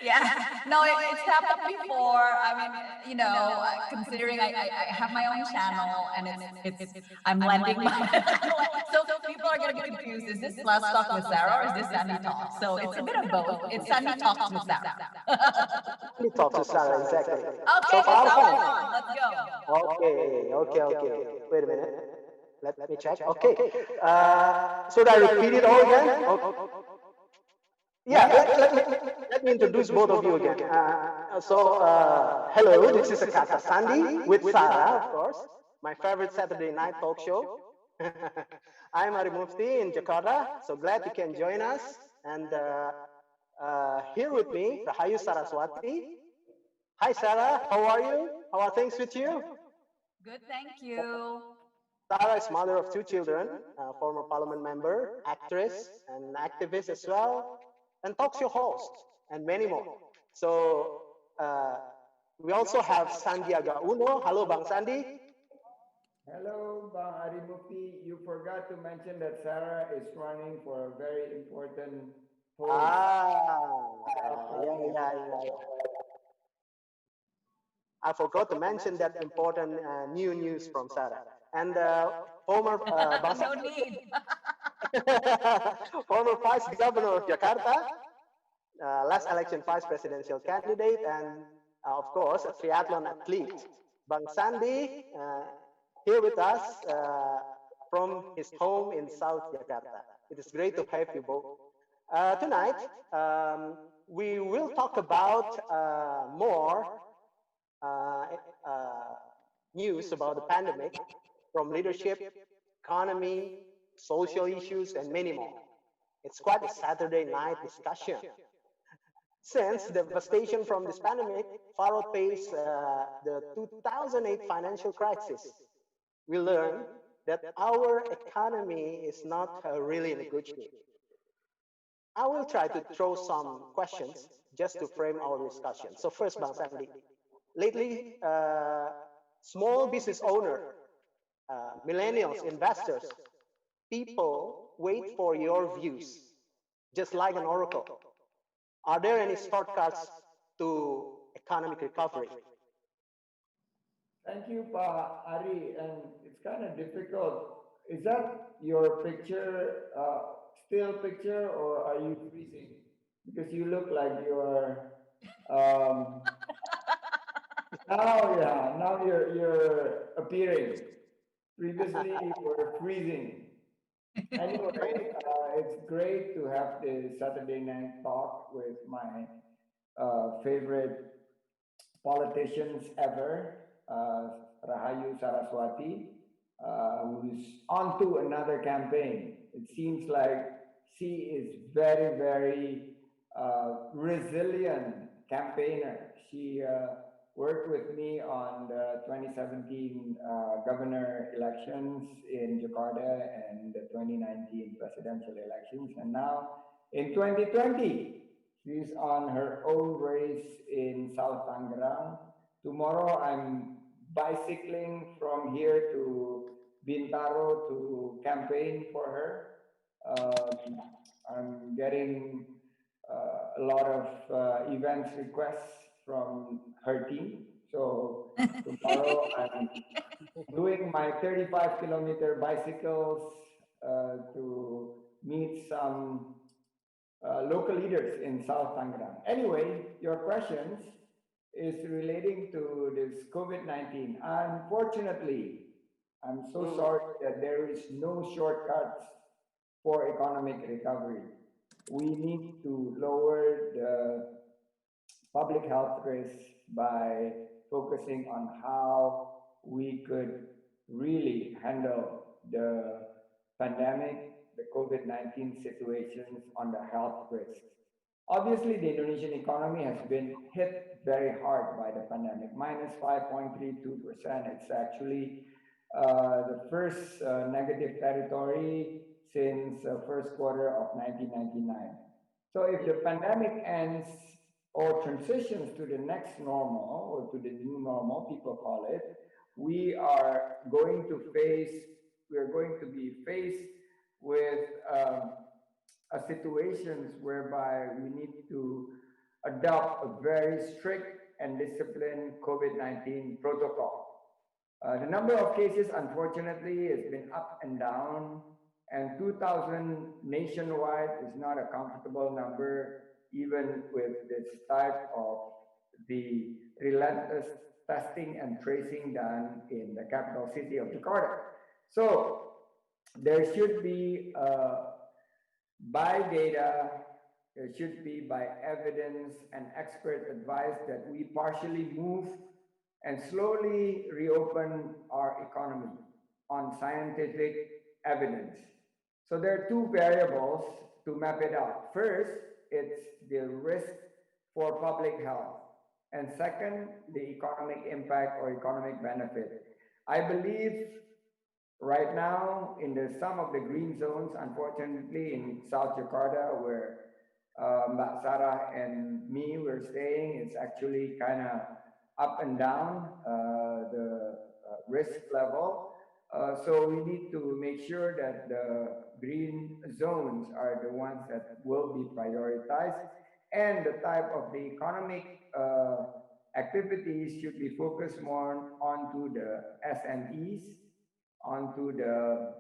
Yeah, no, it's happened before. I mean, considering I have my own channel and I'm lending my so people are gonna be confused. Is this Last Talk with Sarah or is this Sandy Talk? So it's a bit of both. It's Sandy Talks with Sarah. Let me talk to Sarah, exactly. Okay, So let's far, go. fine. Let's go. Okay. Wait a minute. Let me check. Okay. Should I repeat it all again? Yeah, let me introduce both of you again. Hello, this is Kata Sandi with Sara, of course, my favorite Saturday night talk show. I'm Ari Mufti in Jakarta, so glad you can join us. And here with me, Rahayu Saraswati. Hi, Sara, how are you? How are things with you? Good, thank you. Sara is mother of two children, former parliament member, actress, and activist as well, and talk show host, and many more. So uh, we also have Sandiaga Uno. Hello, Bang Sandi. Hello, Bang Ari Mufti. You forgot to mention that Sarah is running for a very important post. Yeah. I forgot to mention that important new news from Sarah. And former No need. former Vice Governor of Jakarta, last election vice presidential candidate, and of course, a triathlon athlete. Bang Sandi, here with us from his home in South Jakarta. It is great to have you both. Tonight, we will talk about more uh, uh, news about the pandemic, from leadership, economy, social issues, and many more. It's quite a Saturday night discussion. Since the devastation from this pandemic far outpaced the 2008 financial crisis, we learned that our economy is not really in a good shape. I will try to throw some questions just to frame our discussion. So first, Bang Sandi, lately, small business owner, millennials, investors, people wait for your views, just like an oracle. Are there any shortcuts to economic recovery? Thank you, Pa Ari. And it's kind of difficult. Is that your picture, still picture, or are you freezing? Because you look like you're. Um, now you're appearing. Previously, you were freezing. Anyway, it's great to have this Saturday night talk with my favorite politicians ever, Rahayu Saraswati, who's on to another campaign. It seems like she is very, very resilient campaigner. She worked with me on the 2017 governor elections in Jakarta and the 2019 presidential elections. And now in 2020, she's on her own race in South Tangerang. Tomorrow, I'm bicycling from here to Bintaro to campaign for her. I'm getting a lot of events requests from her team. So tomorrow, I'm doing my 35-kilometer bicycles to meet some local leaders in South Tangerang. Anyway, your questions is relating to this COVID-19. Unfortunately, I'm so sorry that there is no shortcuts for economic recovery. We need to lower the public health risks by focusing on how we could really handle the pandemic, the COVID-19 situations on the health risks. Obviously, the Indonesian economy has been hit very hard by the pandemic, minus 5.32%. It's actually the first negative territory since first quarter of 1999. So if the pandemic ends or transitions to the next normal or to the new normal, people call it, we are going to be faced with situations whereby we need to adopt a very strict and disciplined COVID-19 protocol. The number of cases, unfortunately, has been up and down, and 2,000 nationwide is not a comfortable number, even with this type of the relentless testing and tracing done in the capital city of Jakarta. So there should be by data, there should be by evidence and expert advice that we partially move and slowly reopen our economy on scientific evidence. So there are two variables to map it out. First, it's the risk for public health. And second, the economic impact or economic benefit. I believe right now in some of the green zones, unfortunately in South Jakarta, where Mbak Sara and me were staying, it's actually kind of up and down the risk level. So we need to make sure that the green zones are the ones that will be prioritized, and the type of the economic activities should be focused more onto the SMEs, onto the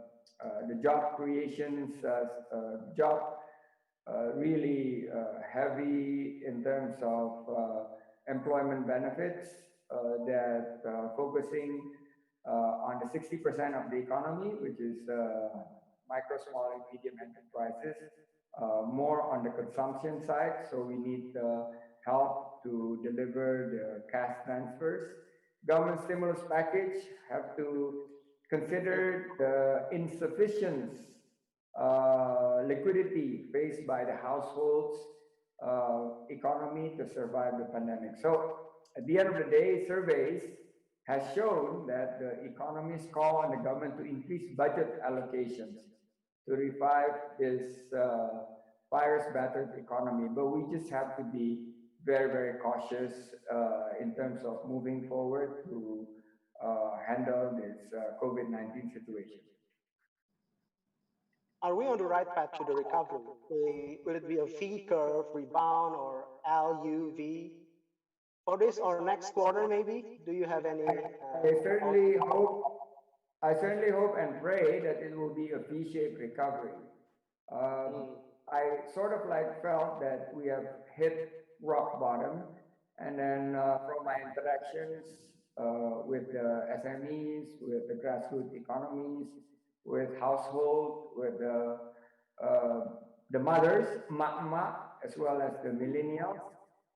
job creations, job really heavy in terms of employment benefits, that focusing on the 60% of the economy, which is micro, small, and medium enterprises, more on the consumption side. So we need help to deliver the cash transfers. Government stimulus package have to consider the insufficient liquidity faced by the households' economy to survive the pandemic. So at the end of the day, surveys has shown that the economists call on the government to increase budget allocations to revive this virus-battered economy. But we just have to be very, very cautious in terms of moving forward to handle this COVID-19 situation. Are we on the right path to the recovery? Will it be a V curve, rebound, or LUV? For this or next quarter, maybe? Do you have any? I certainly hope and pray that it will be a V-shaped recovery. I sort of like felt that we have hit rock bottom, and then from my interactions with the SMEs, with the grassroots economies, with household, with the mothers, mak-mak, as well as the millennials,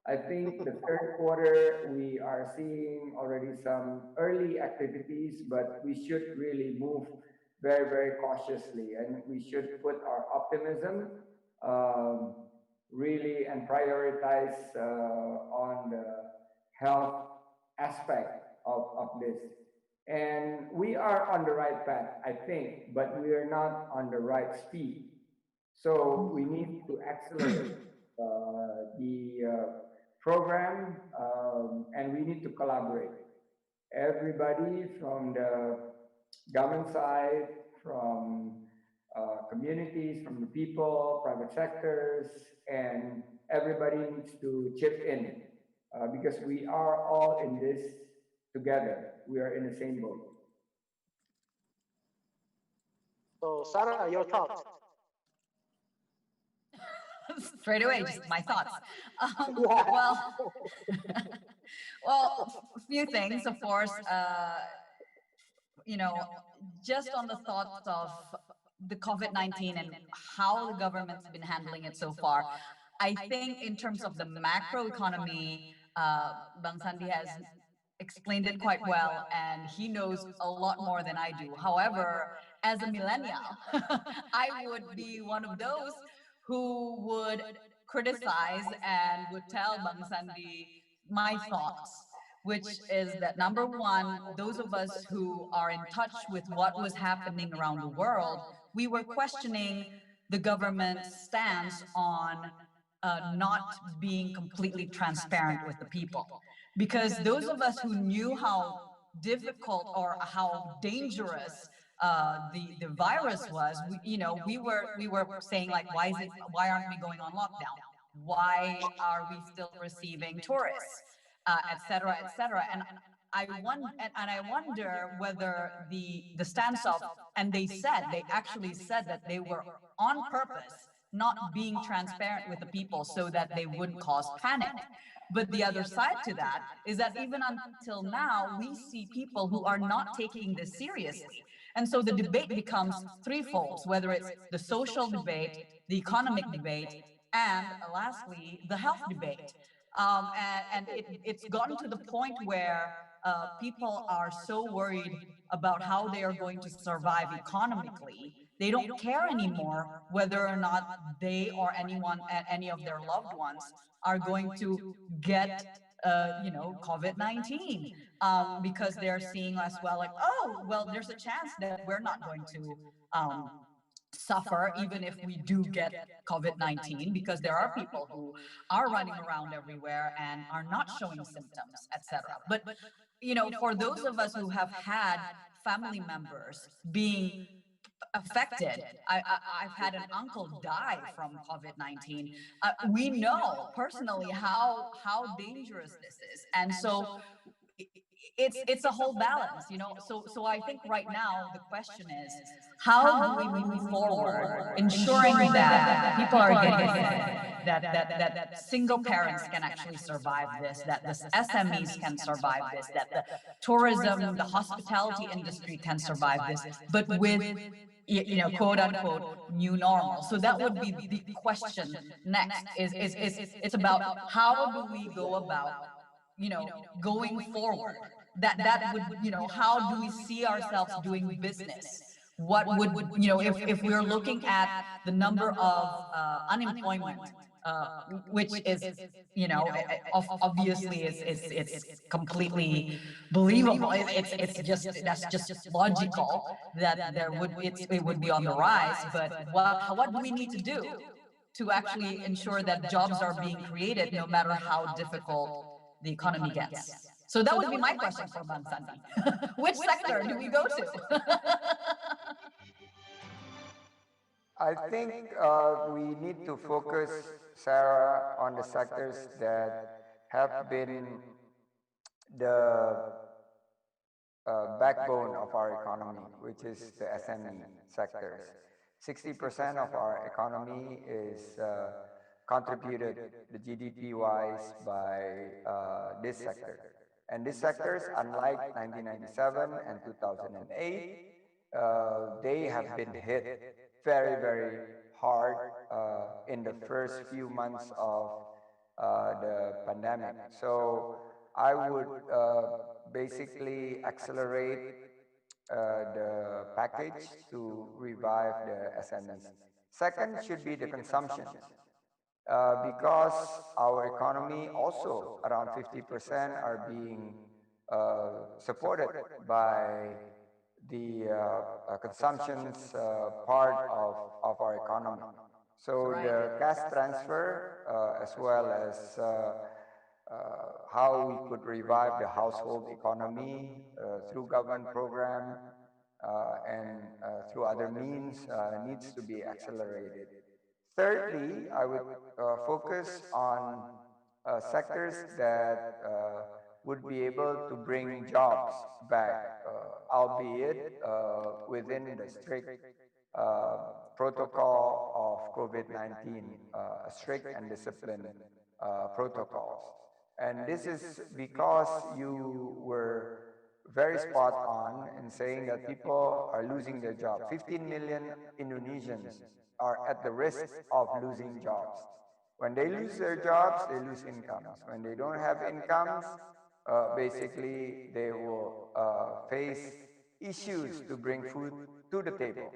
I think the third quarter, we are seeing already some early activities, but we should really move very, very cautiously, and we should put our optimism really and prioritize on the health aspect of this. And we are on the right path, I think, but we are not on the right speed. So we need to accelerate the program, and we need to collaborate. Everybody from the government side, from communities, from the people, private sectors, and everybody needs to chip in because we are all in this together. We are in the same boat. So, Sara, your thoughts? Straight away, just my thoughts. Well, a few things, of course. Just on the thoughts of the COVID-19 and how the government's been handling it so far. I think in terms of the macro economy, Bang Sandi has explained it quite well, and he knows a lot more than I do. However, as a millennial, I would be one of those who would criticize and would tell Bang Sandi my thoughts, which is that number one, those of us who are in touch with what was happening around the world, we were questioning the government's stance on not being completely transparent with the people. Because those of us who knew how difficult or how dangerous the virus was, we were saying, like, why aren't we going on lockdown? Why are we still receiving tourists, et cetera, et cetera? And I wonder whether the stance of, and they actually said that they were on purpose not being transparent with the people so that they wouldn't cause panic. But the other side to that is that even until now, we see people who are not taking this seriously. And so the debate becomes threefold, whether it's the social debate, the economic debate, and lastly, the health debate. It's gotten to the point where people are so worried about how they are going to survive economically. They don't care anymore whether or not they or anyone, any of their loved ones, are going to get COVID-19, because they're seeing as well, like, oh well, there's a chance that we're not going to suffer even if we do get COVID-19, because there are people who are running around everywhere and are not showing symptoms, etc. But for those of us who have had family members being affected, I've had an uncle die from COVID-19. We know personally how dangerous this is, and so it's a whole balance. So I think right now the question is, how do we move forward, ensuring that people are getting fed, that single parents can actually survive this, that the SMEs can survive this, that the tourism, the hospitality industry can survive this, but with quote unquote new normal. So that would be the question next. Is it's about how do we go about going forward, that would how do we see ourselves doing business? What would if we're looking at the number of unemployment, which is obviously it's completely believable. It's just, that's just logical that it would be on the rise. But what do we need to do to actually ensure that jobs are being created no matter how difficult the economy gets? So that would be my question for Bang Sandi. Which sector do we go to? I think we need to focus, Sarah, on the sectors that have been the backbone of our economy, which is the SME sectors. 60% of our economy is contributed, the GDP wise, by this sector. And these sectors, unlike 1997 and 2008, they have been hit very, very hard in the first few months of the pandemic. So I would basically accelerate the package to revive the SMEs. Second should be the consumption, because our economy also around 50% are being supported by the consumptions part of our economy. So the cash transfer, as well as how we could revive the household economy through government program and through other means, needs to be accelerated. Thirdly, I would focus on sectors that would be able to bring jobs back, albeit within the strict protocol of COVID-19, strict and disciplined protocols. And this is because you were very spot on in saying that people are losing their job. 15 million Indonesians are at the risk of losing jobs. When they lose their jobs, they lose incomes. When they don't have incomes, basically they will face issues to bring food to the table.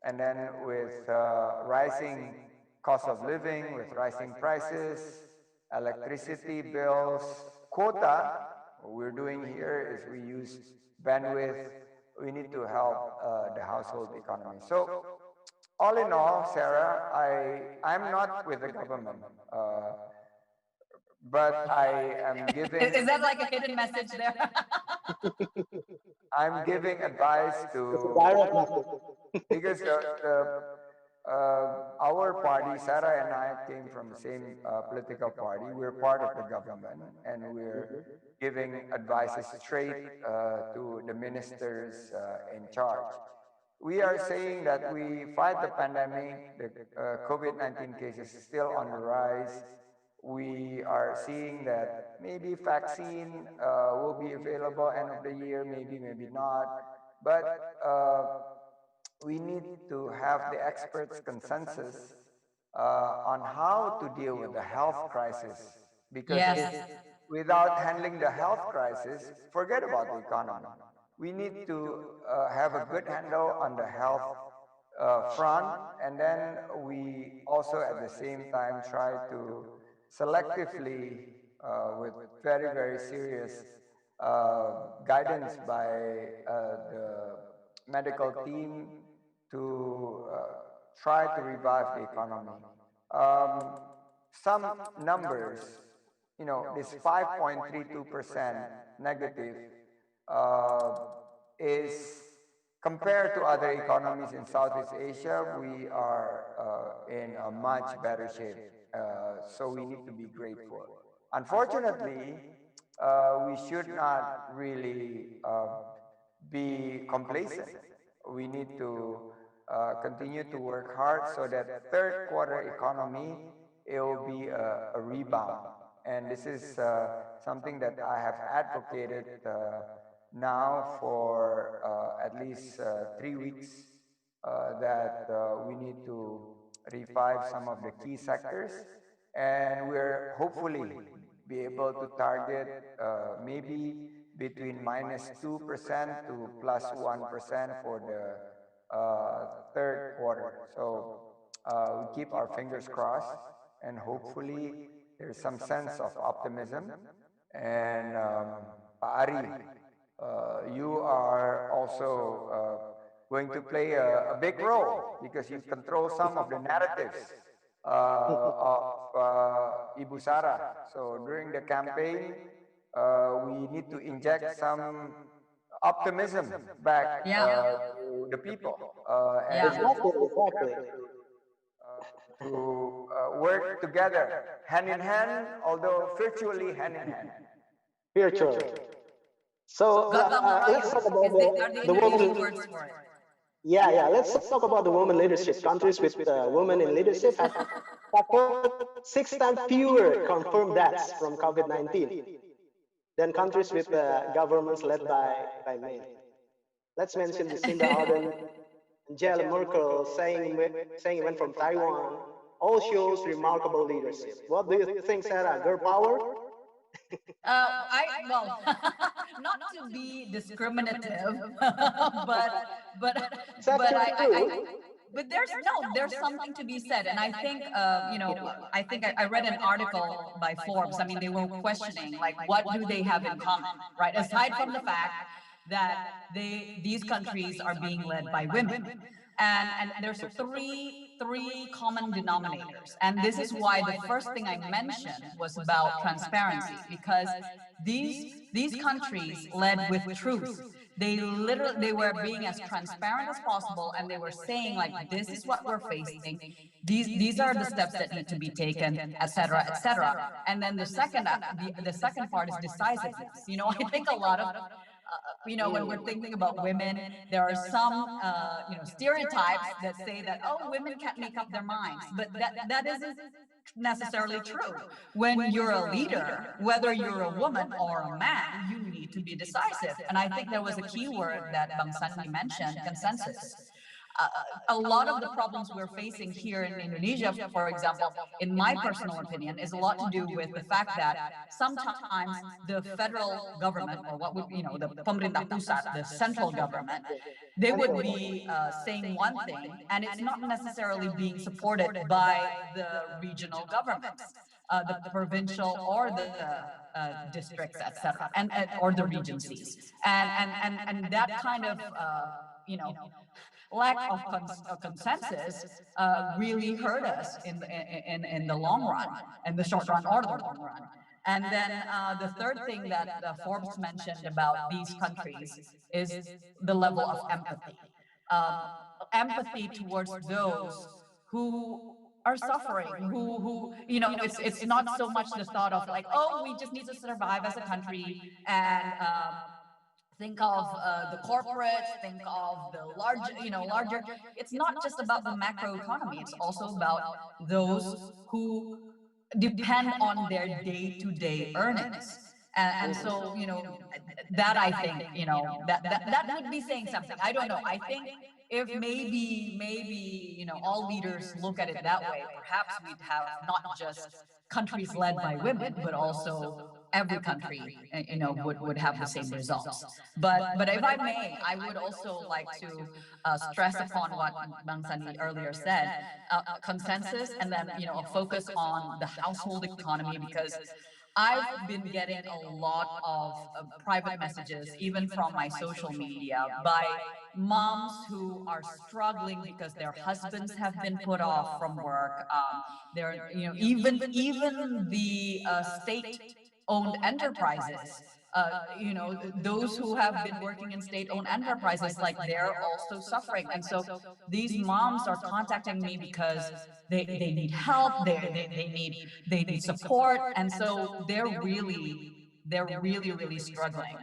And then with rising cost of living, with rising prices, electricity bills, quota, what we're doing here is we use bandwidth. We need to help the household economy. So all in all, Sarah, I'm not with the government, but I am giving. Is that like a hidden message there? I'm giving advice It's a to, direct message. because our our party, Sara and I came from the same political party. We're part of the government, and we're giving advices straight to the ministers in charge. We are saying that we fight the pandemic. The COVID-19 cases is still on the rise. We are seeing that maybe vaccine will be available end of the year, maybe not. But we need to have the experts' consensus on how to deal with the health crisis. Because without handling the health crisis, forget about the economy. We need to have a good handle on the health front, and then we also at the same time try to selectively, with very serious guidance by the medical team, to try to revive the economy. Some numbers, this 5.32% negative uh, is compared to other economies in Southeast Asia, we are in a much better shape. So we need to be grateful. Unfortunately, we should not really be complacent. We need to continue to work hard so that third quarter economy, it will be a rebound. And this is something that I have advocated now for at least 3 weeks, that we need to revive some of the key sectors, and we're hopefully be able to target maybe between -2% to +1% for the third quarter. So we keep our fingers crossed, and hopefully there's some sense of optimism. And Ari, you are also going to play a big role because you control some of the narratives of Ibu Sara. So during the campaign, we need to inject some optimism back to the people, and Exactly. to work together, hand in hand, although virtually hand in hand. Virtual. So Gotong let's talk Royo about are the the Indonesian woman. words for it. Yeah. Let's talk about the women leadership. Countries with women in leadership have reported 6 times fewer confirmed deaths from COVID-19 than countries with governments led by men. Let's mention Jacinda Ardern, Angela Merkel saying went from Taiwan. All shows remarkable leadership. What do you think, Sarah? Girl power? Well, not to be discriminative, but but It's but actually true. but there's something to be said, and I think I think I read an article by Forbes. I mean, they were questioning like what do they have in common, right? Aside from the fact that these countries are being led by women, and there's three common denominators, and this is why the first thing I mentioned was about transparency, because these countries led with truth. They were being as transparent as possible, and they were saying like, this is what we're facing, these are the steps that need to be taken, etc., etc. And then the second part is decisiveness. I think a lot of when we're thinking about women, there are some stereotypes that say that, oh, women can't make up their minds, but that isn't necessarily true. When you're a leader, whether you're a woman or a man, you need to be decisive. And I think there was a key word that Bang Sandi mentioned: consensus. A lot of the problems we're facing here in Indonesia, for example, in my personal opinion, is a lot to do with the fact that sometimes the federal government, or what would the pemerintah pusat, the central government, they would be saying one thing, and it's not necessarily being supported by the regional governments, the provincial or the districts, etc., and or the regencies, and that kind of you know lack of consensus really hurt us in the long run, in the short run or the long run. And then the third thing that Forbes mentioned about these countries is the level of empathy. Empathy towards those who are suffering, who it's not so much the thought of like, oh, we just need to survive as a country, and think of the corporates, think of the larger. It's not just about the macro economy, it's also about those who depend on their day-to-day earnings. And so, that I think, that would be saying something. I don't know. I think if maybe, all leaders look at it that way, perhaps we'd have not just countries led by women, but also every country, would have the same results. But if I may, I would also like to stress upon what Bang Sandi earlier said, consensus, and then a focus on the household economy, because I've been getting a lot of private messages, even from my social media, by moms who are struggling because their husbands have been put off from work. They're, even the state-owned enterprises. Those who have been working in state-owned enterprises, like, they're also suffering, and so these moms are contacting me because they need help, they need support, and so they're really struggling.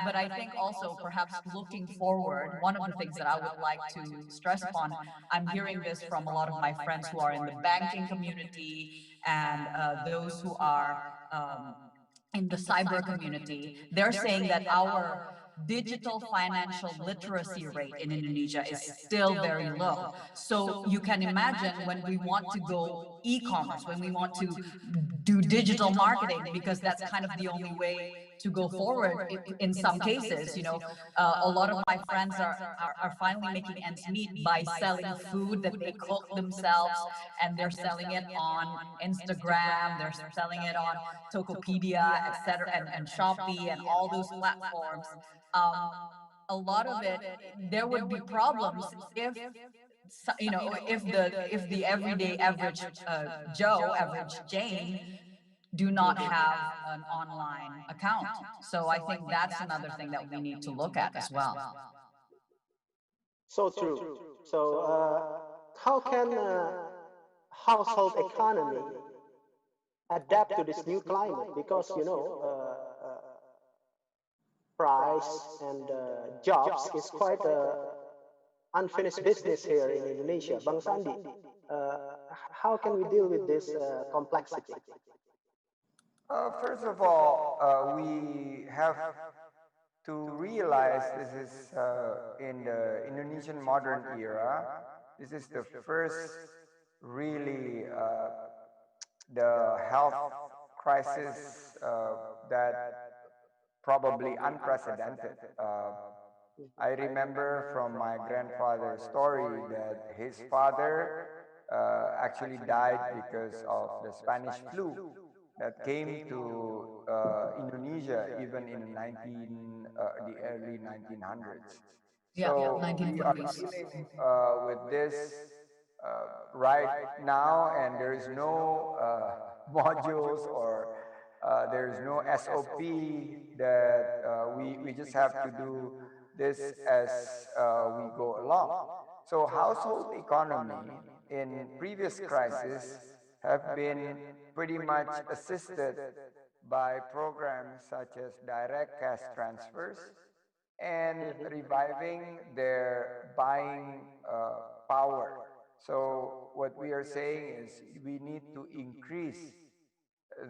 But I think also, perhaps looking forward, one of the things that I would like to stress upon, I'm hearing this from a lot of my friends who are in the banking community, and those who are in the cyber community. They're saying that our digital financial literacy rate in Indonesia is still very low. So you can imagine, when we want to go e-commerce, when we want to do digital marketing, because that's kind of the only way to go forward in some cases. A lot of my friends are finally making ends meet by selling food that they cook themselves, and they're selling it on Instagram, they're selling it on Tokopedia, etc., and Shopee, and all those platforms. Um, a lot of it, there would be problems if if the everyday average Joe, average Jane, do not have an online account. So I think that's another thing that we need to look at as well. So true. So, how can household economy adapt to this new climate? Because price and jobs is quite a unfinished business here in Indonesia. Bang Sandi, how can we deal with this complexity? First of all, we have to realize this is in the Indonesian modern era. This is the first really the health crisis that probably unprecedented. I remember from my grandfather's story that his father actually died because of the Spanish flu that came to Indonesia even in the early 1900s. Yeah, So we are 1940s. dealing with this right now, and there is no modules or there is no SOP that we just have to do this as we go along. So household economy in previous crises have been pretty much assisted by programs such as direct cash transfers and reviving their buying power. So what we are saying is we need to increase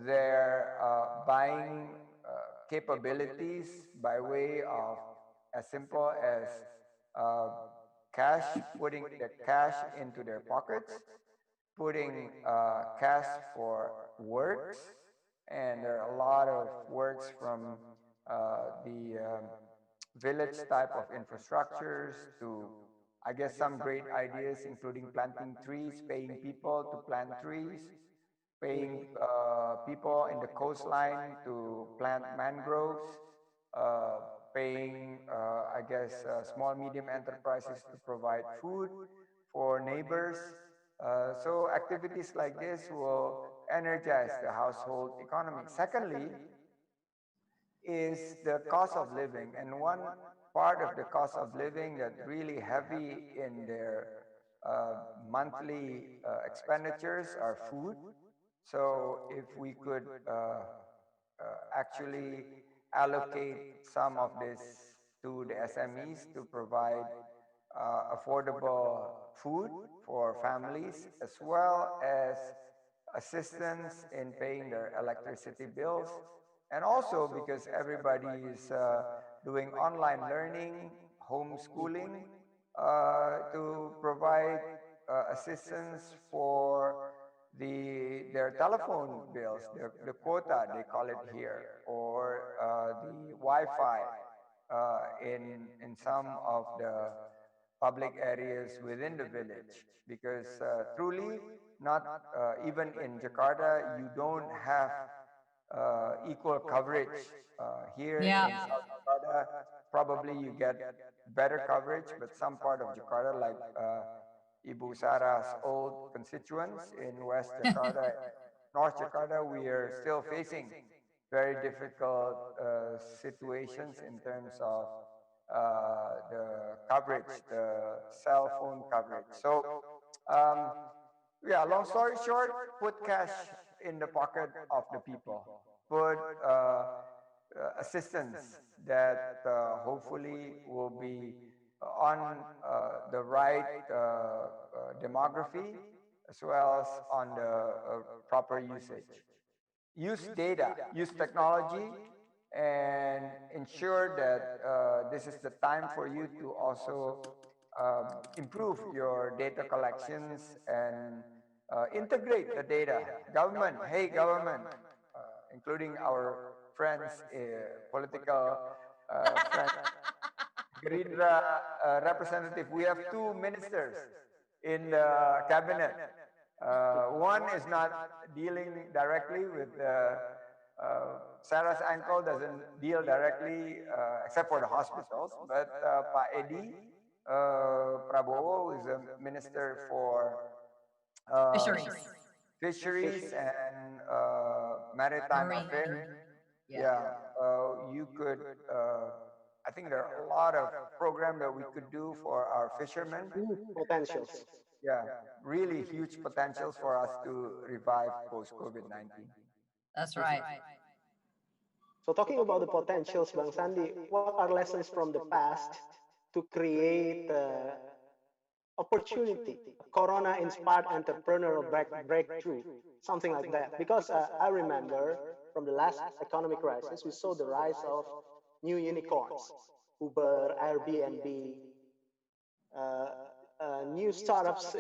their buying capabilities by way of as simple as uh, cash, putting the cash into their pockets, putting cash for works, and there are a lot of works from the village type of infrastructures to, I guess, some great ideas, including planting trees, paying people to plant trees, paying people in the coastline to plant mangroves, uh, paying, I guess, small, medium enterprises to provide food for neighbors. So activities like this will energize the household economy. Secondly, is the cost of living. And one part of the cost of living that really heavy in their monthly expenditures are food. So if we could actually allocate some of this to the SMEs to provide affordable food for families, as well as assistance in paying their electricity bills, and also because everybody is doing online learning, homeschooling, to provide assistance for their telephone bills, the quota they call it here, or the Wi-Fi in some of the public areas within the village, because truly not even in Jakarta you don't have equal coverage. Here in Yeah. South Jakarta, probably you get better coverage, but some part of Jakarta, like Ibu Sara's old constituents in West Jakarta, North Jakarta, we are still facing very difficult situations in terms of the coverage, the cell phone coverage. So, um, yeah, long story short, put cash in the pocket of the people, put assistance that hopefully will be on the right demography, as well as on the proper usage. Use data, use technology, and ensure that this is the time for you to also improve your data collections and integrate the data. Government, hey government, including our friends, political friends, Gerindra representative. We have two ministers in the cabinet. One is not dealing directly with Sarah's uncle doesn't deal directly except for the hospitals, but Pak Edi Prabowo is a minister for uh, Fisheries. fisheries and maritime Marine. affairs. Yeah. Yeah, you could. I think there are a lot of programs that we could do for our fishermen. Potentials. Yeah, really huge potentials for us to revive post COVID-19. That's right. So talking about the potentials, Bang Sandi, what are lessons from the past to create opportunity, corona-inspired entrepreneurial breakthrough, something like that? Because I remember from the last economic crisis, we saw the rise of new unicorns, Uber, Airbnb, uh, new startups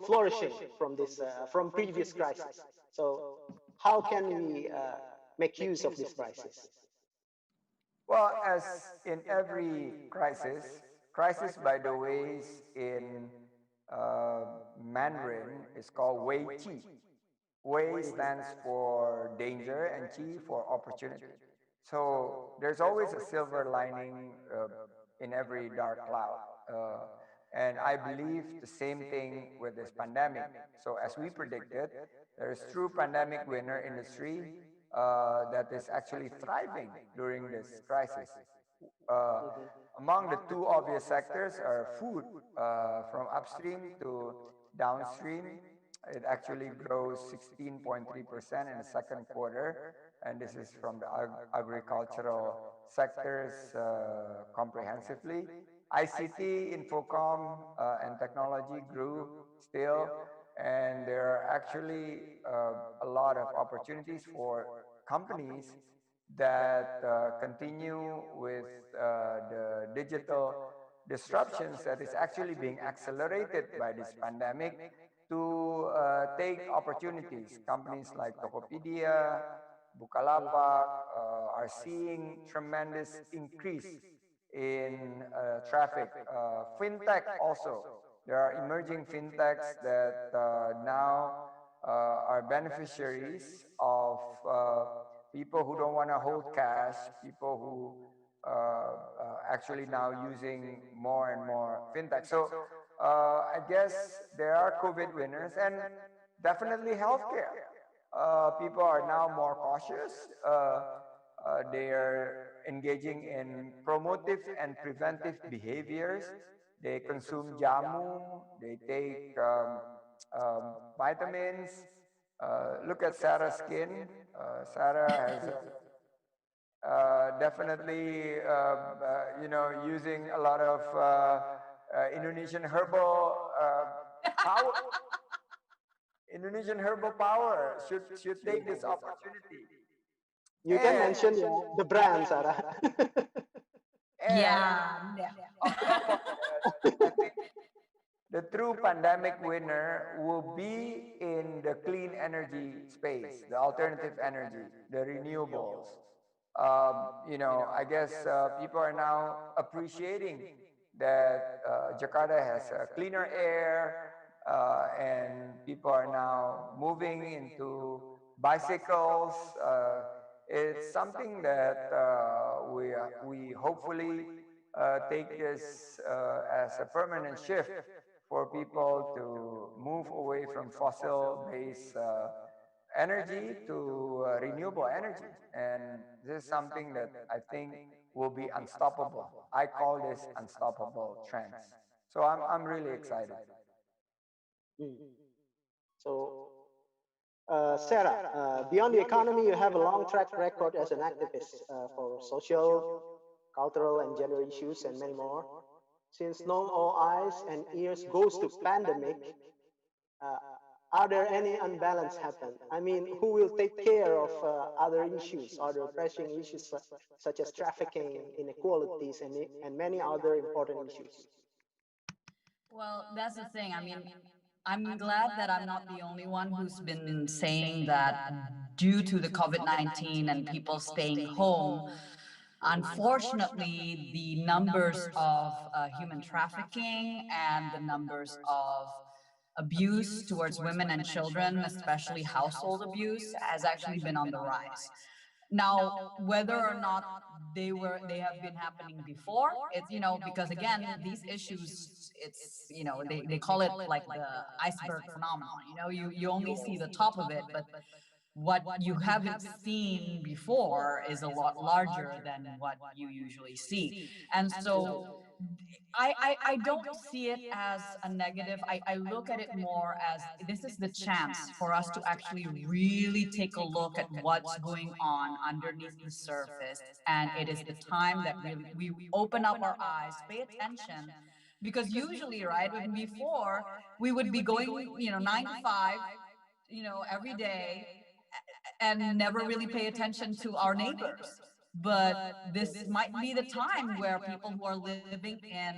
flourishing from this from previous crisis. So how can we make use of this crisis? Well, as in every crisis, crisis, by the way, in uh, Mandarin is called Wei Qi. Wei stands for danger and Qi for opportunity. So there's always a silver lining in every dark cloud. And I believe the same thing with this pandemic. So as we predicted, there is true pandemic winner industry that is actually thriving during this crisis. Uh, Among the two obvious sectors are food, from upstream to downstream. It actually grows 16.3% in the second quarter, and this is from the agricultural sectors comprehensively. ICT, Infocom, and technology grew still, and there are actually a lot of opportunities for companies that continue with the digital disruptions that is actually being accelerated by this pandemic to take opportunities. Companies like Tokopedia, Bukalapak are seeing tremendous increase in traffic. Fintech also. There are emerging fintechs that now are beneficiaries of people who don't want to hold cash, people who actually now using more and more fintech. So I guess there are COVID winners, and definitely healthcare. People are now more cautious. They are engaging in promotive and preventive behaviors they consume jamu, they take vitamins. Look at Sarah's skin. Sarah has definitely, using a lot of Indonesian herbal power. Indonesian herbal power should take this opportunity. You can And mention the brand, Sarah. Yeah, yeah. on top of that, I think the true pandemic winner will be in the clean energy space, the alternative energy, the renewables. I guess people are now appreciating that Jakarta has cleaner air, and people are now moving into bicycles. It's something that we hopefully take this as a permanent shift for people to move away from fossil-based energy to renewable energy. And this is something that I think will be unstoppable. I call this unstoppable trends. So I'm really excited. Mm. So, Sarah, beyond the economy, you have a long track record as an activist for social, cultural, and gender issues, and many more. Since now all eyes and ears goes to pandemic, uh, are there any unbalance happen? I mean, who will take care of other issues, other pressing issues such as trafficking, inequalities, and many other important issues? Well, that's the thing. I mean, I'm glad that I'm not the only one who's been saying that due to the COVID-19 and people staying home, unfortunately, the numbers of human trafficking and the numbers of abuse towards women and children, especially household abuse, has actually been on the rise. Now, whether or not they have been happening before, it's, because again, these issues, it's, they call it like the iceberg phenomenon. You only see the top of it, but what you haven't seen before is a lot larger than what you usually see. And so I don't see it as a negative. I look at it more as this is the chance for us to actually really take a look at what's going on underneath the surface. And it is the time that really we open up our eyes, pay attention. Because usually, right, when before we would be going, 9 to 5, every day and never really pay attention to our neighbors. But this might be the time where people who are living in,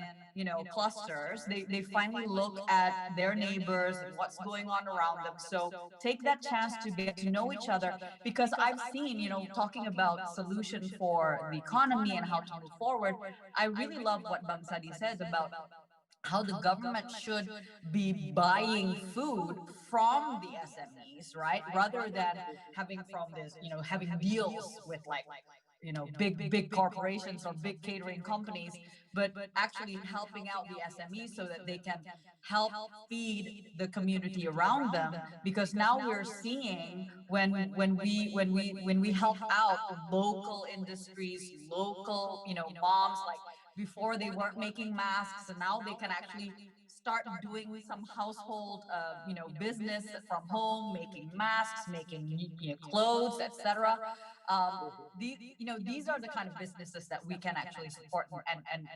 clusters, they finally look at their neighbors and what's going on around them. So take that chance to get to know each other, because I've seen, talking about solution for the economy and how to move forward. I really love what Bang Sadi says about how the government should be buying food from the SMEs, right? Rather than having from this, having deals with like, big corporations or big catering companies, but actually helping out the SMEs so that they can help feed the community around them. Because now we're seeing when we help out local industries, local, moms, like before they weren't making masks, and now they can actually start doing some household business from home, making masks, making clothes, etc. These are the kind of businesses that we can actually support. And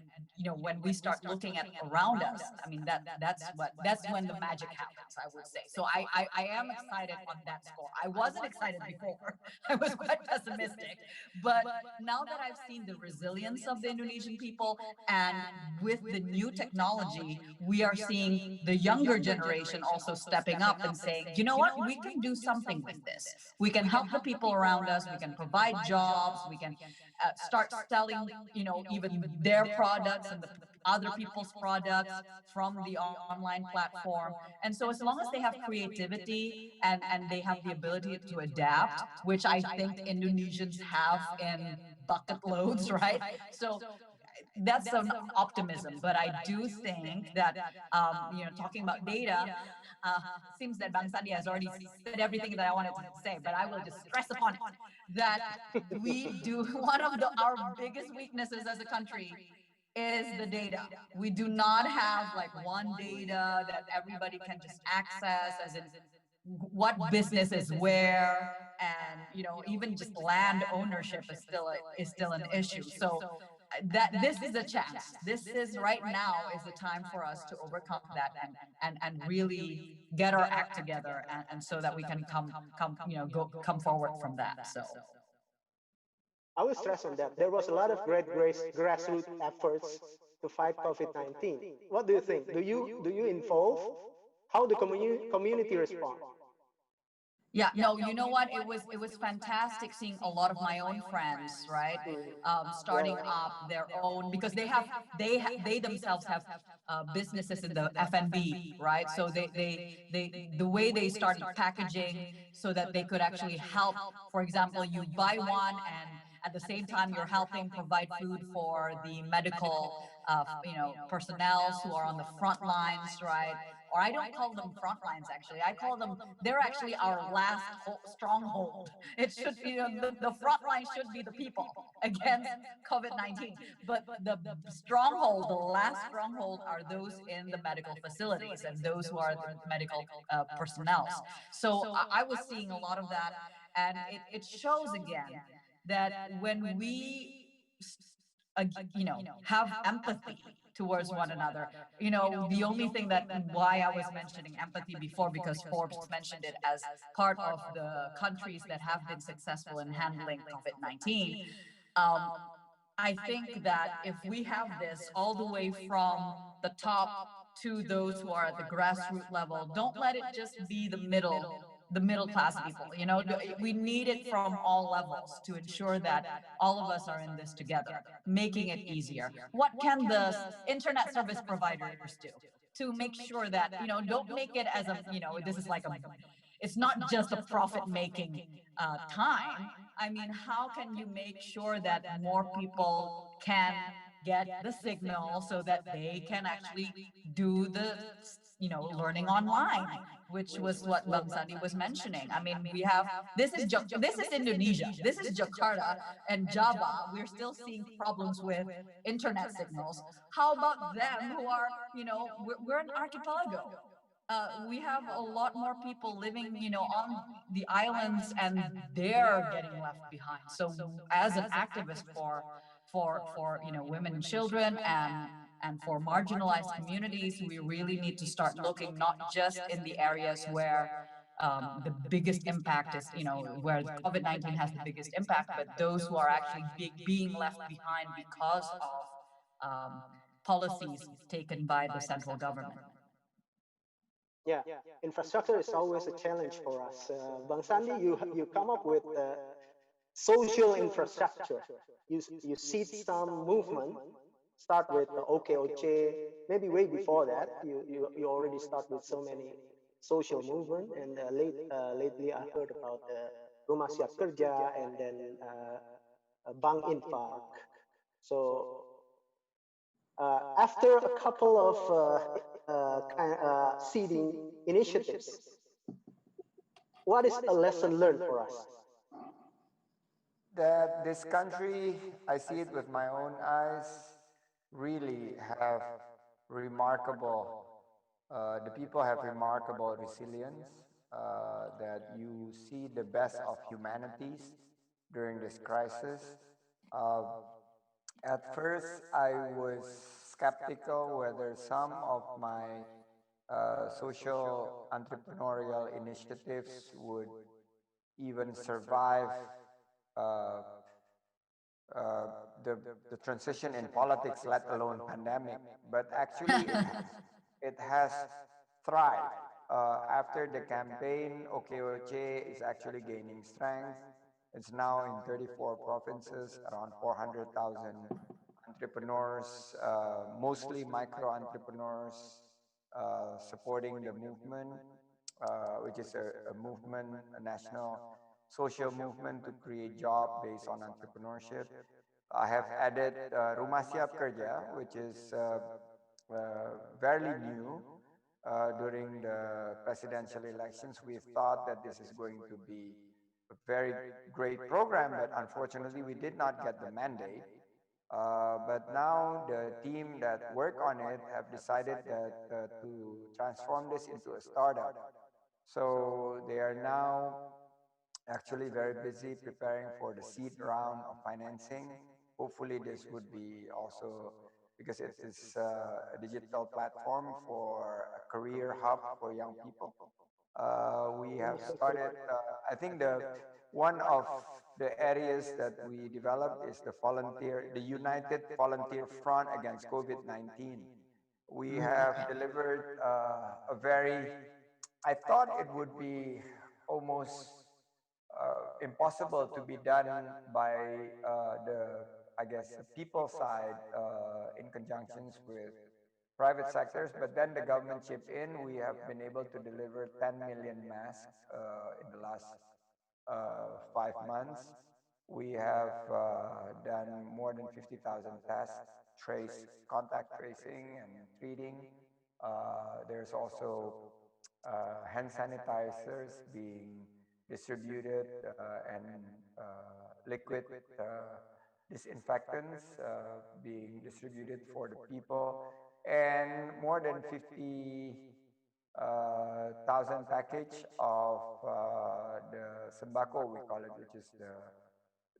when we start looking at around us, I mean, that's when the magic happens, I would say. So I am excited on that score. I wasn't excited before. I was quite pessimistic, but now that I've seen the resilience of the Indonesian people, and with the new technology, we are seeing the younger generation also stepping up and saying, you know what, we can do something with this. We can help the people around us. We can provide jobs. We can start selling, even their products and the other people's products from the online platform. And so as long as they have creativity and they have the ability to adapt, which I think Indonesians have in bucket loads, right? So that's an optimism. But I do think that, talking about data, it seems that Bang Sandi has already said everything that I wanted to say, but I will just stress upon it that we do one of our biggest weaknesses as a country is the data. We do not have like one data that everybody can just access, as in what business is where, and even just land ownership is still an issue. So that this is a chance. This is right now is the time for us to overcome that and really get our act together, and so that we can come forward from that. So I will stress on that. There was a lot of great grassroots efforts to fight COVID-19. What do you think? Do you involve? How the community respond? yeah, no, you know what? It was fantastic seeing a lot of my own friends, right? Starting up their own, because they themselves have businesses in the F&B, right? So they the way they started packaging so that they could actually help. For example, you buy one, and at the same time you're helping provide food for the medical personnel who are on the front lines, right? Or I don't call them front lines, actually. I call them, they're actually our last stronghold. It should, the front line should be the people against COVID-19. But the stronghold, the last stronghold, are those in the medical facilities and those who are the medical personnel. So I was seeing a lot of that. And it shows again that when we have empathy towards one another. The only thing that why I was mentioning empathy before, because Forbes mentioned it as part of the countries that have been successful in handling COVID-19. Um, I think that if we have this all the way from the top to those who are at the grassroots level, don't let it just be the middle class people. We need it from all levels to ensure that all of us are in this together, making it easier. What can the internet service providers do to make sure that, don't make it as a, this is like a, it's not just a profit making time. I mean, how can you make sure that more people can get the signal so that they can actually do the learning online, which was what Bang Sandi was mentioning. I mean, we have, this is Indonesia, this is Jakarta and Java. We're still seeing problems with internet signals. How about them who are, we're an archipelago. We have a lot more people living, on the islands, and they're getting left behind. So, as an activist for women and children, and for marginalized communities, we really need to start looking not just in the areas where the biggest impact is, where COVID-19 has the biggest impact, but those who are actually being left behind because of policies taken by the central government. Yeah, infrastructure is always a challenge for us. Bang Sandi, you come up with social infrastructure. You seed some movement. Start with OKOC, maybe way before that. You already start with so many social movement, and lately I heard about Rumah Siap Kerja, and then Bank Infak. So after a couple of seeding initiatives, what is a lesson learned for us? That this country, I see it with my own eyes, really have remarkable, the people have remarkable resilience, that you see the best of humanities during this crisis. Uh, at first, I was skeptical whether some of my social entrepreneurial initiatives would even survive uh, uh, the, the transition in politics, let alone pandemic. But actually, it has thrived. After the campaign, OKOC is actually gaining strength. It's now in 34 provinces, around 400,000 entrepreneurs, mostly micro entrepreneurs, supporting the movement, which is a movement, a national social movement to create job based on entrepreneurship. I have added Rumah Siap Kerja, which is fairly new. During the presidential elections, we thought that this is going to be a very great program, but unfortunately, we did not get the mandate. But now the team that work on it have decided that to transform this into a startup. So they are now actually very busy preparing for the seed round of financing. Hopefully, this would be also because it is a digital platform for a career hub for young people. We have started. I think the one of the areas that we developed is the United Volunteer Front against COVID-19. We have delivered a very. I thought it would be almost impossible to be done by I guess, the people side in conjunctions with private sectors. But then the government chipped in. We have been able to deliver 10 million masks in the last 5 months. We have done more than 50,000 tests, contact tracing and treating. There's also hand sanitizers being distributed and liquid disinfectants being distributed for the people, and more than 50,000 package of the sembako, we call it, which is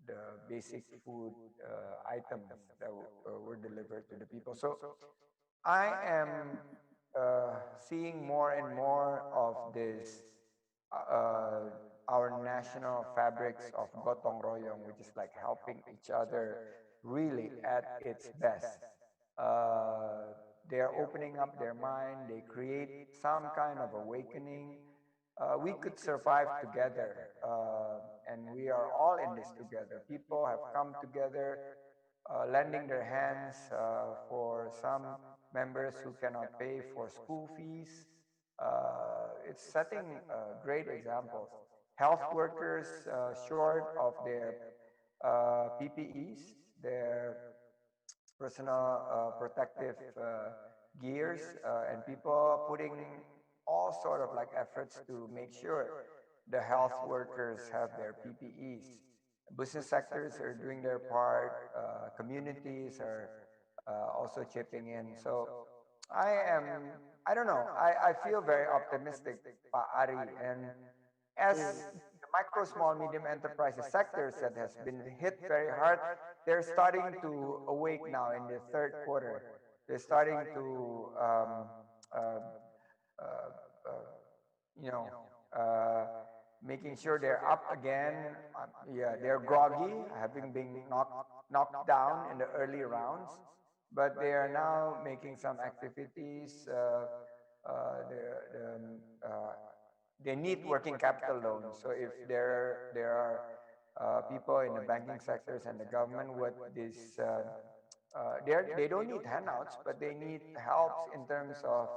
the basic food items that were delivered to the people. So I am seeing more and more of this, uh, our national fabrics of gotong royong, which is like helping each other really at its best. Uh, they are opening up their mind, they create some kind of awakening. We could survive together, and we are all in this together. People have come together, lending their hands for some members who cannot pay for school fees. It's setting great examples. Health workers short of their PPEs, their personal protective gears, and people putting all sort of like efforts to make sure the health workers have their PPEs. Business sectors are doing their part. Communities are also chipping in. So I am, I don't know, I feel very optimistic, Pa Ari. And as the micro, small, medium enterprises sectors that has been hit very hard, they're starting to awake now in the third quarter. They're starting to, uh, uh, uh, you know, uh, making sure they're up again. Yeah, they're groggy, having been knocked down in the early rounds, but they are now making some activities. They need working capital loans. So if there are people in the banking sectors and the government, what this they don't need handouts, but they need helps in terms of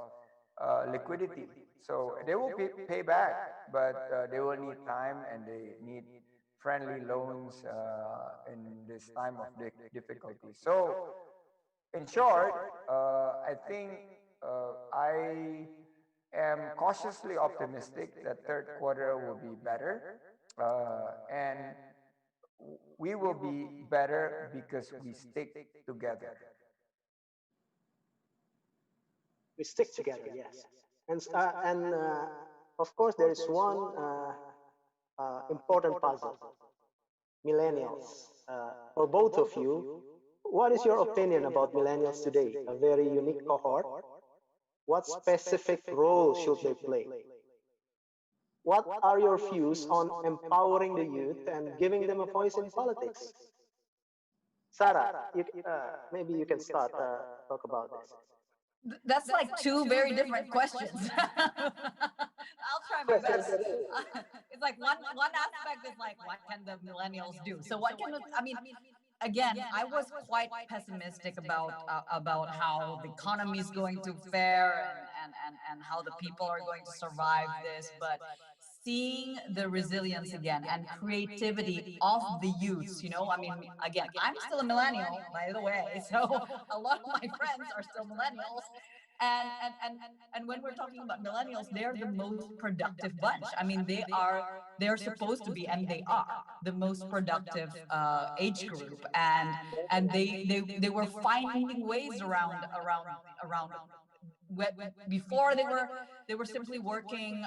liquidity. So they will pay back, but they will need time and they need friendly loans in this time of difficulty. So, in short, I think I am cautiously optimistic that third quarter will be better, and we will be better because we stick together. We stick together, yes. And of course, there is one important puzzle: millennials. For both of you, what is your opinion about millennials today? A very unique cohort. What specific role should they play? What are your views on empowering the youth and giving them a voice in politics? Sarah, maybe you can start talk about this. That's like two very different questions. I'll try my Yes, best. yes, it is. It's like one aspect is like, what can the millennials do? So what can I mean? Again, I was quite pessimistic about how the economy is going to fare, and how the people are going to survive this. But seeing the resilience again and creativity of the youths, I mean, again, I'm still a millennial, by the way, so a lot of my friends are still millennials. And when we're talking about millennials, they're the most productive bunch. I mean, they're supposed to be, and they are the most productive age group, and they were finding ways around before they were simply working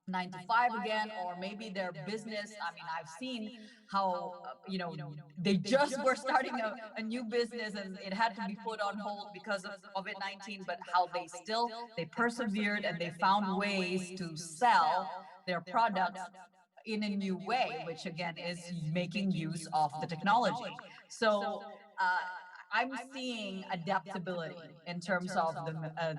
9 to 5 again, or maybe their business. I mean, I've seen how they just were starting a new business and it had to be put on hold because of COVID-19, but how they persevered and they found ways to sell their products in a new way, which again is making use of the technology. So I'm seeing adaptability in terms of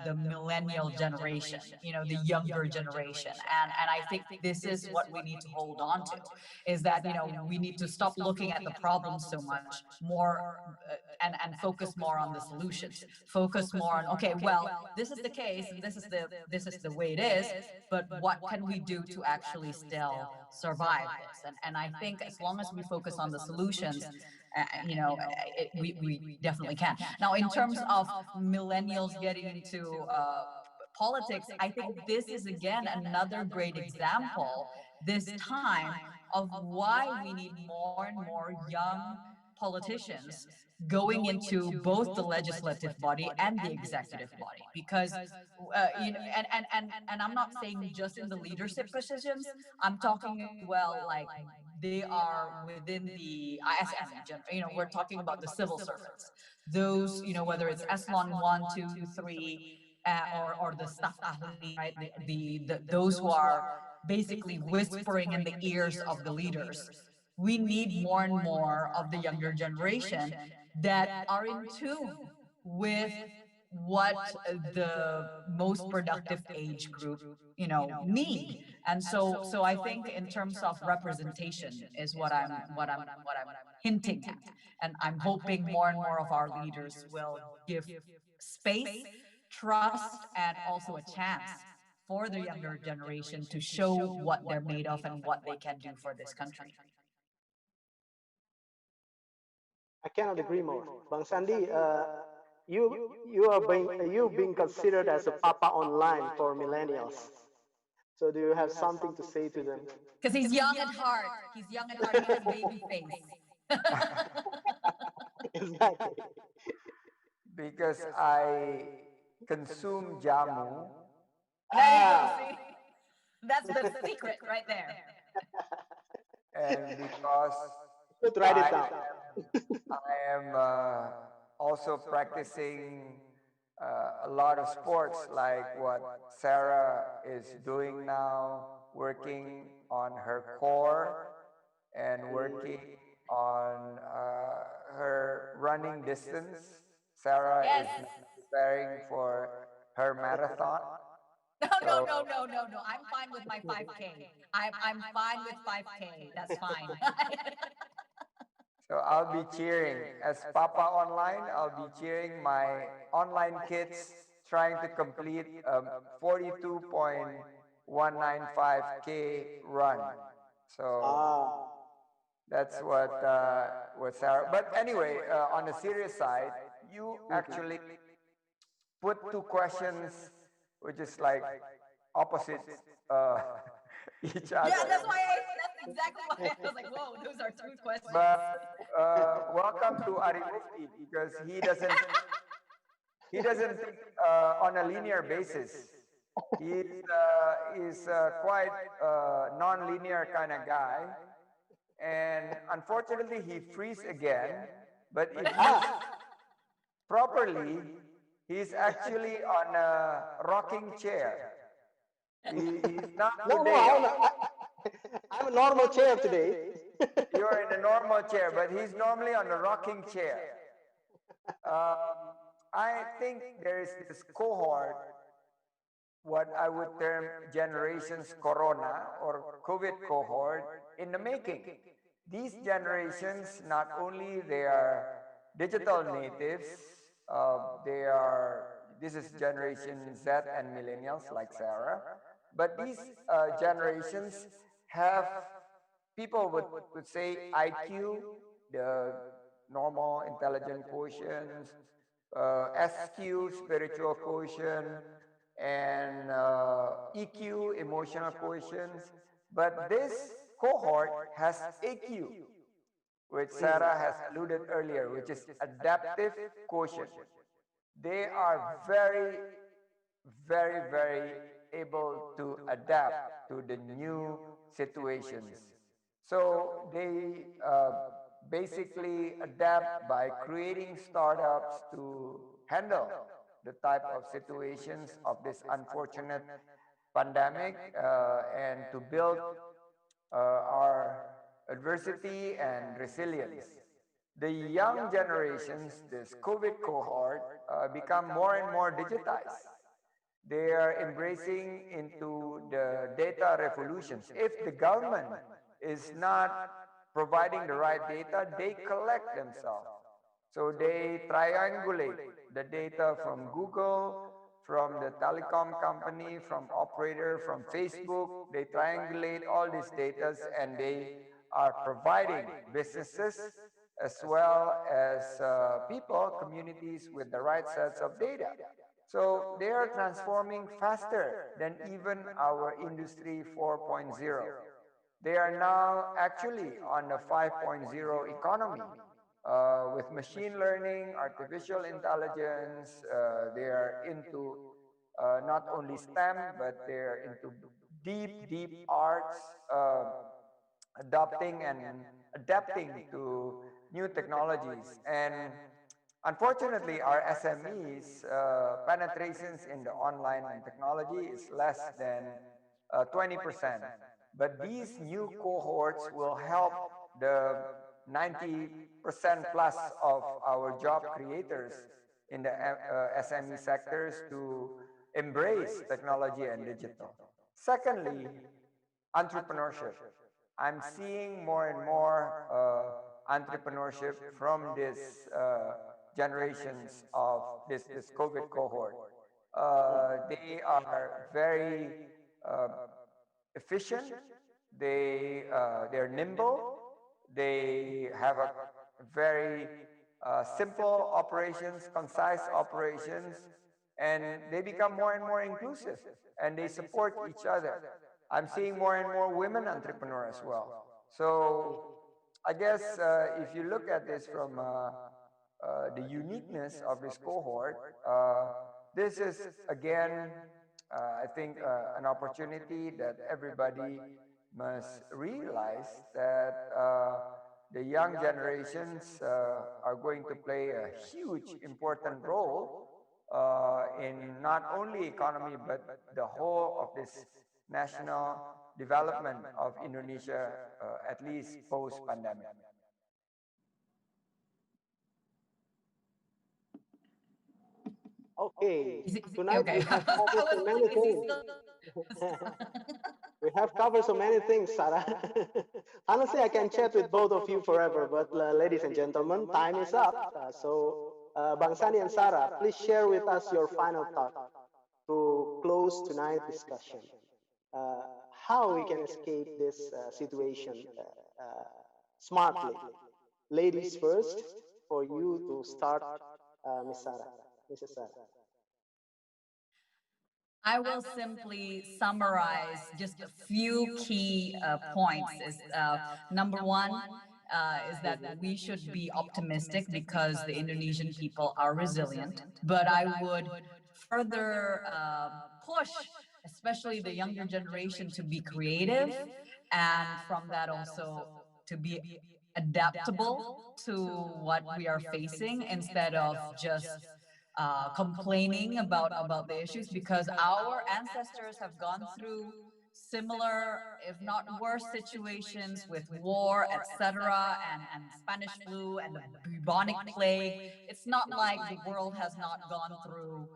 the millennial generation, the younger generation, and I think this is what we need to hold on to, is that we need to stop looking at the problems so much more, and focus more on the solutions. Focus more on, okay, well, this is the case, and this is the way it is, but what can we do to actually still survive this? And I think as long as we focus on the solutions, we definitely can. Now, in terms of millennials getting into politics, I think this is again another great example this time of why we need more and more young politicians going into both the legislative body and the executive body, because and I'm not saying just in the leadership positions. I'm talking as well, like they are within the ISM. We're talking about the civil servants, those, whether it's Echelon 1, 2, 3, or the staff ahli, right? Those who are basically whispering in the ears of the leaders. We need more and more of the younger generation that are in tune with what the most productive age group need. And so I think in terms of representation is what I'm hinting at, and I'm hoping more and more of our leaders will give space, trust, and also a chance for the younger generation to show what they're made of and what they can do for this country. I cannot agree more. Bang Sandi, you being considered as a papa online for millennials. So do you have something to say to them? Because he's young at heart. He's young at heart. He has baby face. Exactly. Because I consume jamu. There you go. See, that's the secret right there. And because Should write it down. I am also practicing a lot of sports like what Sara is doing now, working on her core and working on her running distance. Sara Yes. is preparing for her marathon. No. I'm fine with my 5K. I'm fine with 5K. That's fine. So I'll be cheering. As Papa Online, I'll be cheering my online kids trying to complete 42.195K run. So that's what Sara. But anyway, on the serious side, you actually put two questions, which is like opposite each other. Yeah, that's exactly why I was like, whoa, those are two questions. But welcome to Ari Mufti, because he doesn't think on a linear basis. He's quite non-linear kind of guy, and unfortunately he frees again. But if he's properly, he's actually on a rocking chair. He's not today. I'm a normal chair today. You're in a normal chair, but he's normally on a rocking chair. I think there is this cohort, what I would term generations Corona or COVID cohort in the making. These generations, not only they are digital natives, this is generation Z and millennials like Sara, but these generations have, people would say, IQ, the normal intelligent quotients, SQ, spiritual quotient, and EQ, emotional quotients. But this cohort has AQ, which Sarah has alluded earlier, which is adaptive quotient. They are very, very able to adapt to the new situations. So they basically adapt by creating startups to handle the type of situations of this unfortunate pandemic and to build our adversity and resilience. The young generations, this COVID cohort, become more and more digitized. They are embracing into the data revolutions. If the government is not providing the right data, they collect themselves. So they triangulate the data from Google, from the telecom company, from operator, from Facebook. They triangulate all these data and they are providing businesses as well as people, communities with the right sets of data. So they are transforming faster than even our industry 4.0. They are now actually on the 5.0 economy with machine learning, artificial intelligence. They are into not only STEM, but they're into deep arts, adopting and adapting to new technologies. And unfortunately, our SMEs penetrations in the online and technology is less than 20%. But these new cohorts will help the 90% plus of our job creators in the SME sectors to embrace technology and digital. Secondly, entrepreneurship. I'm seeing more and more entrepreneurship from this generations of this COVID cohort. They are very uh, efficient. They're nimble. They have a very simple operations, concise operations, and they become more and more inclusive, and they support each other. I'm seeing more and more women entrepreneurs as well. So I guess if you look at this from the uniqueness of this cohort, this is again, I think, an opportunity that everybody must realize that the young generations are going to play a huge, important role in not only economy but the whole of this national development of Indonesia, at least post-pandemic. Okay, tonight Okay. we have I covered was so like, many is he things. still? We have covered so many things, Sarah. Honestly, I can chat with both of you forever, but ladies and gentlemen, time is up. Bang Sani and Sarah, please share with us your final thought to close tonight's discussion. Uh, how we can escape this situation smartly. Ladies first, for you to start, Miss Sarah, Mrs. Sarah. I will simply summarize just a few key points. Is number one is that we should be optimistic because the Indonesian people are resilient. But I would further push, especially the younger generation, to be creative, and from that also to be adaptable to what we are facing instead of just complaining about the issues, because our ancestors have gone through similar, if not worse, situations with war, etc., and Spanish flu and the bubonic plague. It's not like the world has not gone through,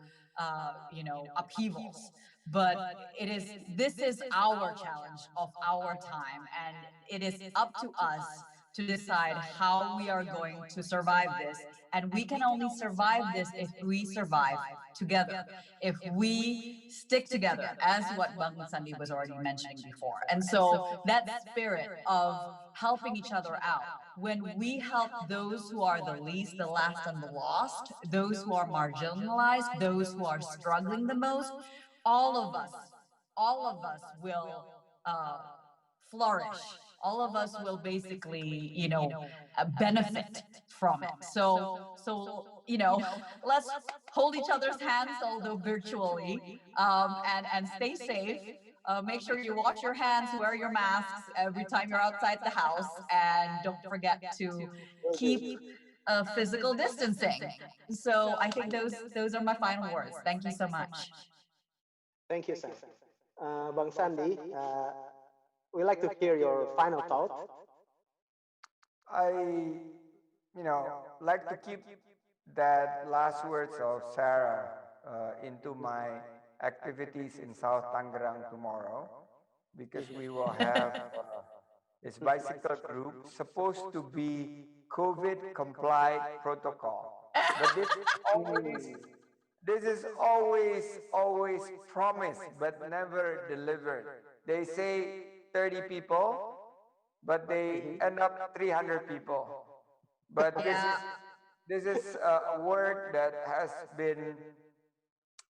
upheavals. But this is our challenge of our time, and it is up to us to decide how we are going to survive this. And we can only survive this if we survive together, if we stick together, as what Bang Sandi was already mentioning before. And so that spirit of helping each other out, when we help those who are the least, the last, and the lost, those who are marginalized, those who are struggling the most, all of us, all of us will flourish. All of us will basically, benefit from it. So, let's hold each other's hands, although virtually, and stay safe. Make sure you wash your hands, wear your masks every time you're outside the house, and don't forget to Will do. keep physical distancing. So I think those are my final words. Thank you so much. Thank you, Sam. Bang Sandi, we'd like to hear your final thought. I, like to keep that last words of Sarah into my activities in South Tangerang tomorrow, because we will have this bicycle group supposed to be COVID complied protocol. But this is always promised but never delivered. They say 30 people, but they end up 300 people. But this is a work that has been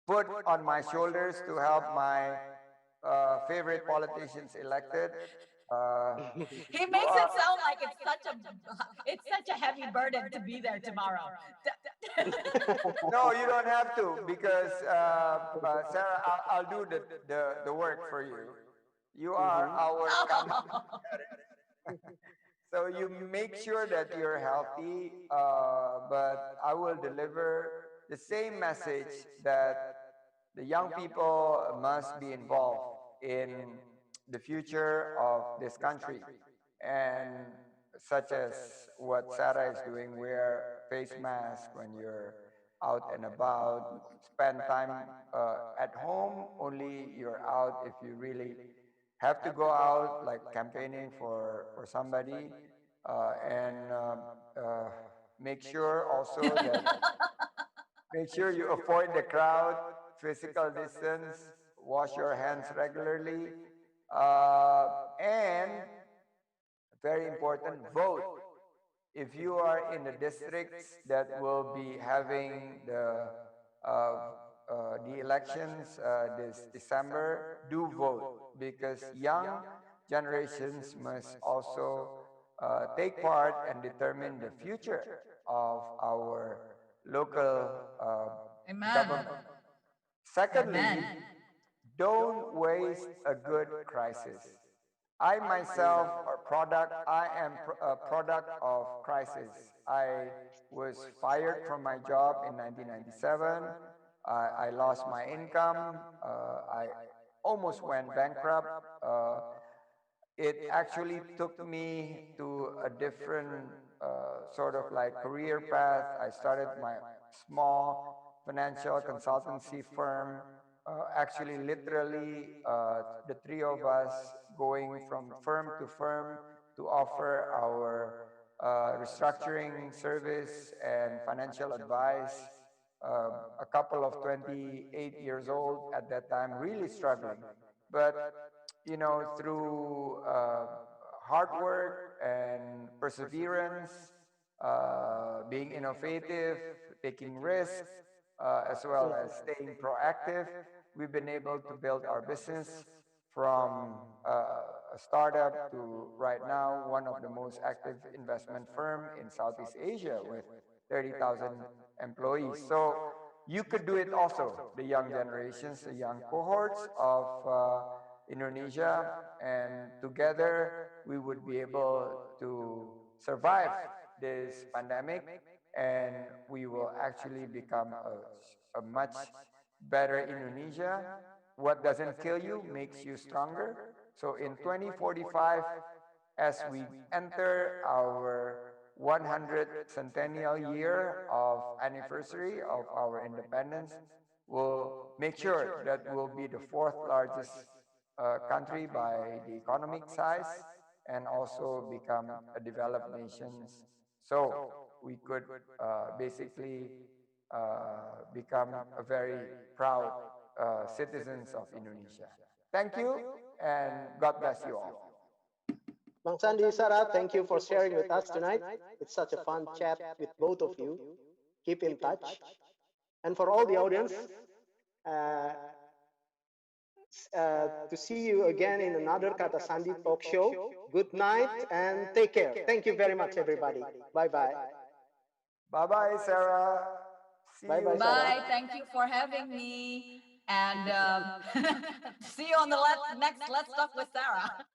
put on my shoulders to help my favorite politicians elected. Uh, He you makes are it sound like it's such a heavy burden to be there tomorrow. no, you don't have to, because Sarah, I'll do the work for you. You are Mhm. our so you make sure that you're healthy, but I will deliver the same message that the young people must be involved in the future of this country, and such as what Sara is doing: wear face mask when you're out and about, spend time at home, only you're out if you really have to go out, like campaigning for somebody, and make sure also that make sure you avoid the crowd, physical distance, wash your hands regularly, and very important, vote. If you are in the districts that will be having uh, the elections this December, do vote, because young generations must also take part and determine the future of our local Amen. government. Secondly, Amen. don't waste a good crisis. I myself I am a product of crisis. I was fired from my job in 1997. I lost my income. I almost went bankrupt. It actually took me to a different sort of like career path. I started my small financial consultancy firm. Actually, literally, the three of us going from firm to firm to offer our restructuring service and financial advice. A couple of 28 years old at that time, really struggling. But through hard work and perseverance, being innovative, taking risks, as well as staying proactive, we've been able to build our business from a startup to right now one of the most active investment firm in Southeast Asia with 30,000 employees. So you could do it also, the young generations, the young cohorts of Indonesia, and together we would be able to survive this pandemic, and we will actually become a much better Indonesia. What doesn't kill you makes you stronger. So in 2045, as we enter our 100th centennial year of anniversary of our independence, we'll make sure that we'll be the fourth largest country by the economic size, and also become a developed nations. So we could basically become a very proud citizens of Indonesia. Thank you, and God bless you all. Bang Sandi, Sara, thank you for sharing with us tonight. It's such a fun chat with both of you. Keep in touch. And for all the audience, uh, to see you again in another Kata Sandi talk show. Good night and take care. Thank you very much, everybody. Bye-bye. Bye-bye, Sarah. See Bye you. bye, Sara. Bye. Thank you for having me. And see you on the next Let's Talk with Sarah.